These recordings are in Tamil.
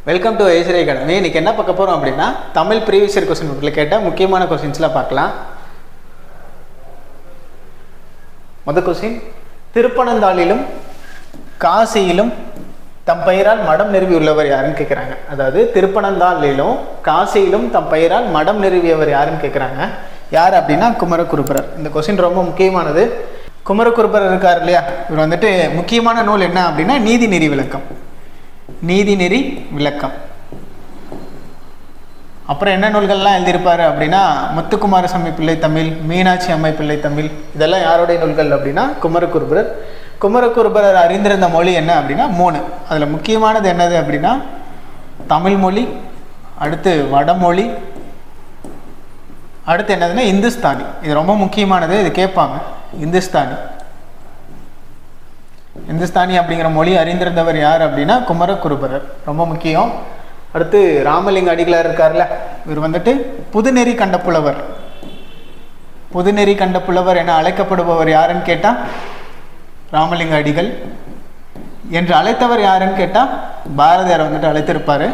Welcome to Aishwarya academy. இன்னைக்கு என்ன பார்க்க போகிறோம் அப்படின்னா தமிழ் ப்ரீவியஸ் இயர் கொஸ்டின் பேப்பரில் கேட்ட முக்கியமான கொஸ்டின்ஸ்லாம் பார்க்கலாம். முதல் கொஸ்டின், திருப்பனந்தாளிலும் காசியிலும் தம் பெயரால் மடம் நிறுவியுள்ளவர் யாருன்னு கேட்குறாங்க. அதாவது திருப்பனந்தாளிலும் காசியிலும் தம் பெயரால் மடம் நிறுவியவர் யாருன்னு கேட்குறாங்க. யார் அப்படின்னா குமரகுருபரர். இந்த கொஸ்டின் ரொம்ப முக்கியமானது. குமரகுருபரர் இருக்கார் இல்லையா, இவர் வந்துட்டு முக்கியமான நூல் என்ன அப்படின்னா நீதிநெறி விளக்கம். நீதிநெறி விளக்கம். அப்புறம் என்ன நூல்கள்லாம் எழுதியிருப்பார் அப்படின்னா முத்துக்குமாரசாமி பிள்ளை தமிழ், மீனாட்சி அம்மை பிள்ளை தமிழ், இதெல்லாம் யாருடைய நூல்கள் அப்படின்னா குமரகுருபரர். குமரகுருபரர் அறிந்திருந்த மொழி என்ன அப்படின்னா 3. அதில் முக்கியமானது என்னது அப்படின்னா தமிழ் மொழி, அடுத்து வடமொழி, அடுத்து என்னதுன்னா இந்துஸ்தானி. இது ரொம்ப முக்கியமானது, இது கேட்பாங்க. இந்துஸ்தானி அப்படிங்கிற மொழி அறிந்திருந்தவர் யார் அப்படின்னா குமரகுருபரர், ரொம்ப முக்கியம். அடுத்து ராமலிங்க அடிகளார் இருக்கார்ல, இவர் வந்துட்டு புதுநெறி கண்ட புலவர். புதுநெறி கண்ட புலவர் என அழைக்கப்படுபவர் யாருன்னு கேட்டால் ராமலிங்க அடிகள். என்று அழைத்தவர் யாருன்னு கேட்டால் பாரதியார் வந்துட்டு அழைத்திருப்பார்.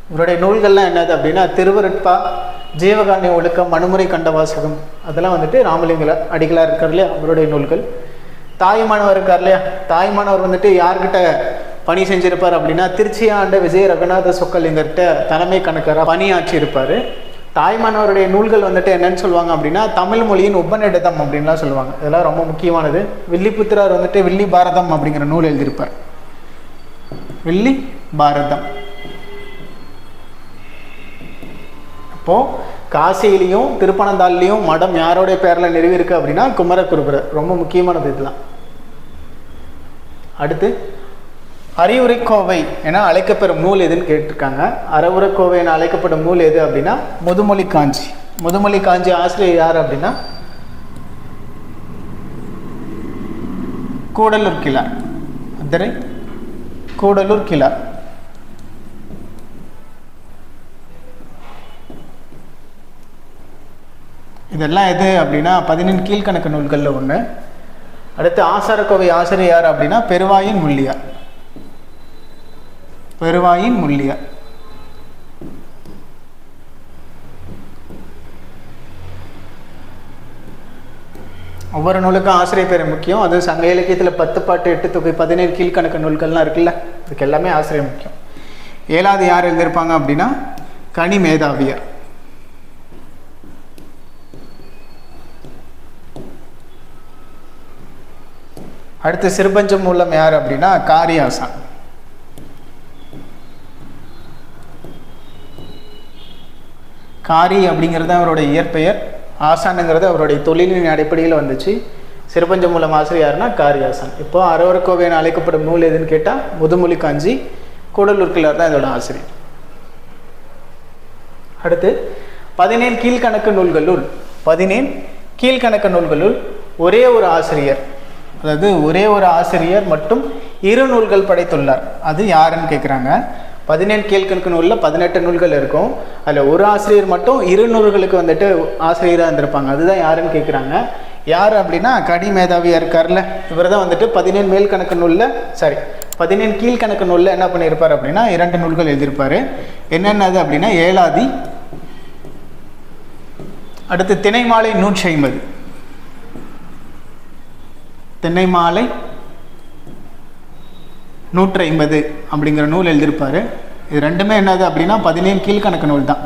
இவருடைய நூல்கள்லாம் என்னது அப்படின்னா திருவருட்பா, ஜீவகாண்டி ஒழுக்கம், மனுமுறை கண்ட வாசகம், அதெல்லாம் வந்துட்டு ராமலிங்க அடிகளார் இருக்கார் இல்லையா, அவருடைய நூல்கள். தாய்மானவர் இருக்கார் இல்லையா, தாய்மானவர் வந்துட்டு யார்கிட்ட பணி செஞ்சிருப்பார் அப்படின்னா திருச்சி ஆண்ட விஜய ரகுநாத சொக்கலிங்கர்கிட்ட தலைமை கணக்கராக பணியாற்றி இருப்பார். தாய்மானவருடைய நூல்கள் வந்துட்டு என்னன்னு சொல்லுவாங்க அப்படின்னா தமிழ் மொழியின் உபநிடதம் அப்படின்லாம் சொல்லுவாங்க. இதெல்லாம் ரொம்ப முக்கியமானது. வில்லிபுத்திரார் வந்துட்டு வில்லி பாரதம் அப்படிங்கிற நூல் எழுதியிருப்பார். வில்லி பாரதம். அப்போது காசியிலையும் திருப்பனந்தாள்லையும் மடம் யாரோடைய பேரில் நிறுவியிருக்கு அப்படின்னா குமரகுருபரர். ரொம்ப முக்கியமானது இதெல்லாம். அடுத்து அறிவுரைக்கோவை என அழைக்கப்பெறும் நூல் எதுன்னு கேட்டிருக்காங்க. அறிவுரைக்கோவை என அழைக்கப்படும் நூல் எது அப்படின்னா முதுமொழி காஞ்சி. முதுமொழி காஞ்சி ஆசிரியர் யார் அப்படின்னா கூடலூர் கிழார். மதுரை கூடலூர் கிழார். இதெல்லாம் எது அப்படின்னா 14 கீழ்கணக்கு நூல்களில் ஒன்று. அடுத்து ஆசாரக்கோவை ஆசிரியர் யார் அப்படின்னா பெருவாயின் முள்ளியார். பெருவாயின் முள்ளியார். ஒவ்வொரு நூலுக்கும் ஆசிரியர் பேர் முக்கியம். அது சங்க இலக்கியத்தில் 10 பாட்டு 8 தொகை 17 கீழ்கணக்கு நூல்கள்லாம் இருக்குல்ல, இதுக்கு எல்லாமே ஆசிரியர் முக்கியம். 7வது யார் எழுதியிருப்பாங்க அப்படின்னா கனி மேதாவியார். அடுத்து சிறுபஞ்சம் மூலம் யார் அப்படின்னா காரியாசான். காரி அப்படிங்கிறது அவருடைய இயற்பெயர், ஆசானுங்கிறது அவருடைய தொழிலின் அடிப்படையில் வந்துச்சு. சிறுபஞ்சம் மூலம் ஆசிரியர்னா காரியாசான். இப்போ அறிவுரைக்கோவை என அழைக்கப்படும் நூல் எதுன்னு கேட்டால் முதுமொழி காஞ்சி, கூடலூர் கிழார் தான் இதோட ஆசிரியர். அடுத்து 17 கீழ்கணக்கு நூல்களுள் 17 கீழ்கணக்கு நூல்களுள் ஒரே ஒரு ஆசிரியர், அதாவது ஒரே ஒரு ஆசிரியர் மட்டும் 2 நூல்கள் படைத்துள்ளார். அது யாருன்னு கேட்குறாங்க. 17 கீழ்கணக்கு நூலில் 18 நூல்கள் இருக்கும். அதில் ஒரு ஆசிரியர் மட்டும் 2 நூல்களுக்கு வந்துட்டு ஆசிரியராக இருந்திருப்பாங்க. அதுதான் யாருன்னு கேட்குறாங்க. யார் அப்படின்னா கனி மேதாவியாக இருக்கார்ல, இவர் தான் வந்துட்டு 17 மேல்கணக்கு நூலில் 17 கீழ்கணக்கு நூலில் என்ன பண்ணியிருப்பார் அப்படின்னா 2 நூல்கள் எழுதியிருப்பார். என்னென்னது அப்படின்னா ஏலாதி, அடுத்து திணைமாலை 150, திணைமாலை 150 அப்படிங்கிற நூல் எழுதியிருப்பார். இது ரெண்டுமே என்னது அப்படின்னா 17 கீழ்கணக்கு நூல் தான்.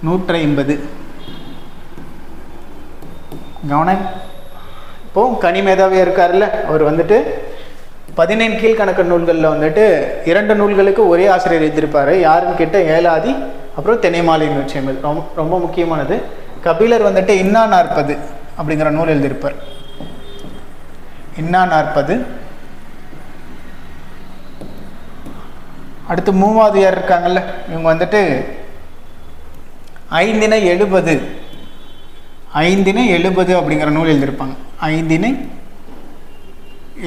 150 கவனம். இப்போ கனி மேதாவியாக இருக்கார்ல, அவர் வந்துட்டு 17 கீழ்கணக்கு நூல்களில் வந்துட்டு 2 நூல்களுக்கு ஒரே ஆசிரியர் எழுதியிருப்பார். யாருன்னு கேட்டால் ஏலாதி, அப்புறம் திணைமாலை 150. ரொம்ப முக்கியமானது. கபிலர் வந்துட்டு இன்னா 40 அப்படிங்கிற நூல் எழுதியிருப்பார். இன்னா 40. அடுத்து 3வது யார் இருக்காங்கல்ல, இவங்க வந்துட்டு ஐந்திணை 70 அப்படிங்கிற நூல் எழுதியிருப்பாங்க. ஐந்திணை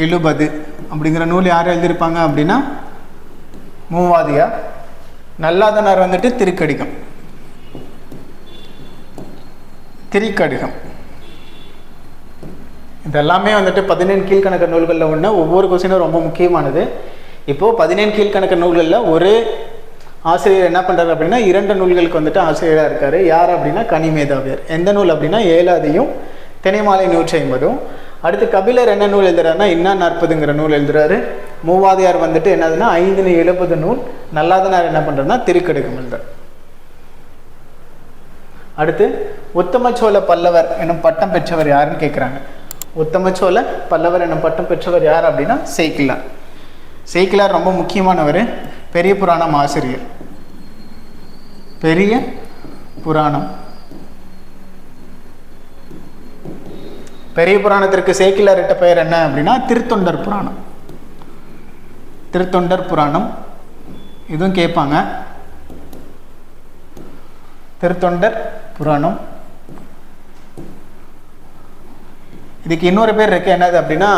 70 அப்படிங்கிற நூல் யார் எழுதியிருப்பாங்க அப்படின்னா 3வது யார். நல்லாதனார் வந்துட்டு திருக்கடிகம். இதெல்லாமே வந்துட்டு 17 கீழ்கணக்கு நூல்களில் ஒன்று. ஒவ்வொரு கொஸ்டினும் ரொம்ப முக்கியமானது. இப்போது 17 கீழ்கணக்கு நூல்களில் ஒரு ஆசிரியர் என்ன பண்ணுறாரு அப்படின்னா 2 நூல்களுக்கு வந்துட்டு ஆசிரியராக இருக்கார். யார் அப்படின்னா கனிமேதாவியர். எந்த நூல் அப்படின்னா 7ஆதியும் திணைமாலை 150. அடுத்து கபிலர் என்ன நூல் எழுதுறாருன்னா இன்னா 40ங்கிற நூல் எழுதுறாரு. மூவாதியார் வந்துட்டு என்னதுன்னா 570 நூல். நல்லாதனார் என்ன பண்ணுறதுன்னா திருக்கடுகம் எழுதுறார். அடுத்து உத்தமச்சோழ பல்லவர் என்னும் பட்டம் பெற்றவர் யாருன்னு கேட்குறாங்க. உத்தமச்சோழ பல்லவர் என்னும் பட்டம் பெற்றவர் யார் அப்படின்னா சேக்கிழார். சேக்கிழார் ரொம்ப முக்கியமானவர். பெரிய புராணம் ஆசிரியர். பெரிய புராணம். பெரிய புராணத்திற்கு சேக்கிழார் இட்ட பெயர் என்ன அப்படின்னா திருத்தொண்டர் புராணம். திருத்தொண்டர் புராணம் இதுவும் கேட்பாங்க. திருத்தொண்டர் புராணம். இதுக்கு இன்னொரு பேர் இருக்கு, என்னது அப்படின்னா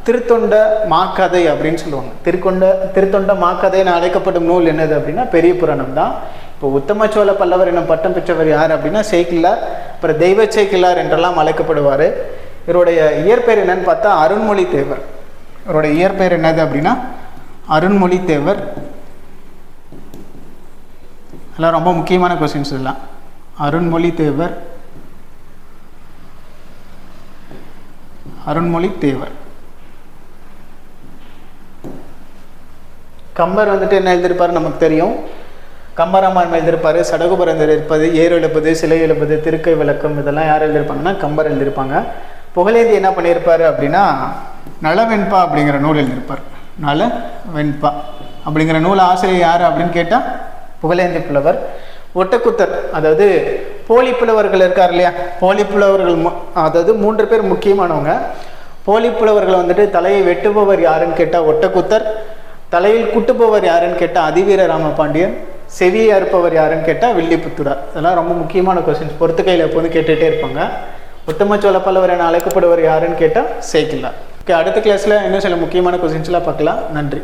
திருத்தொண்ட மாக்கதை அப்படின்னு சொல்லுவாங்க. திருத்தொண்ட மாக்கதைன்னு அழைக்கப்படும் நூல் என்னது அப்படின்னா பெரிய புராணம் தான். இப்போ உத்தமச்சோழ பல்லவர் என்னும் பட்டம் பெற்றவர் யார் அப்படின்னா சேக்கிழார். அப்புறம் தெய்வ சேக்கிழார் என்றெல்லாம் அழைக்கப்படுவார். இவருடைய இயற்பெயர் என்னன்னு பார்த்தா அருண்மொழி தேவர். இவருடைய இயற்பெயர் என்னது அப்படின்னா அருண்மொழி தேவர். அதெல்லாம் ரொம்ப முக்கியமான கொஸ்டின்ஸ் இதெல்லாம். அருண்மொழி தேவர். அருண்மொழி தேவர். கம்பர் வந்துட்டு என்ன எழுதியிருப்பாரு நமக்கு தெரியும். கம்பராமாயணம் எழுதியிருப்பாரு. சடகோபுரம் எழுதியிருப்பது, ஏறு எழுப்பது, சிலை எழுப்பது, திருக்கை விளக்கம், இதெல்லாம் யார் எழுதியிருப்பாங்கன்னா கம்பர் எழுதியிருப்பாங்க. புகழேந்தி என்ன பண்ணியிருப்பாரு அப்படின்னா நலவெண்பா அப்படிங்கிற நூல் எழுதியிருப்பார். நலவெண்பா அப்படிங்கிற நூல் ஆசிரியர் யார் அப்படின்னு கேட்டால் புகழேந்தி புலவர். ஒட்டக்குத்தர், அதாவது போலி புலவர்கள் இருக்கார் இல்லையா, போலி புலவர்கள் அதாவது 3 பேர் முக்கியமானவங்க. போலி புலவர்கள் வந்துட்டு தலையை வெட்டுபவர் யாருன்னு கேட்டால் ஒட்டக்குத்தர், தலையில் குட்டுபவர் யாருன்னு கேட்டால் அதிவீர ராமபாண்டியன், செவியை அறுப்பவர் யாருன்னு கேட்டால் வில்லிபுத்தூரார். இதெல்லாம் ரொம்ப முக்கியமான கொஸ்டின்ஸ். பொறுத்துக்கையில் எப்போதும் கேட்டுகிட்டே இருப்பாங்க. உத்தமச்சோழ பல்லவர் என அழைக்கப்படுவர் யாருன்னு கேட்டால் சேக்கிழார். ஓகே, அடுத்த கிளாஸில் இன்னும் சில முக்கியமான கொஸ்டின்ஸ்லாம் பார்க்கலாம். நன்றி.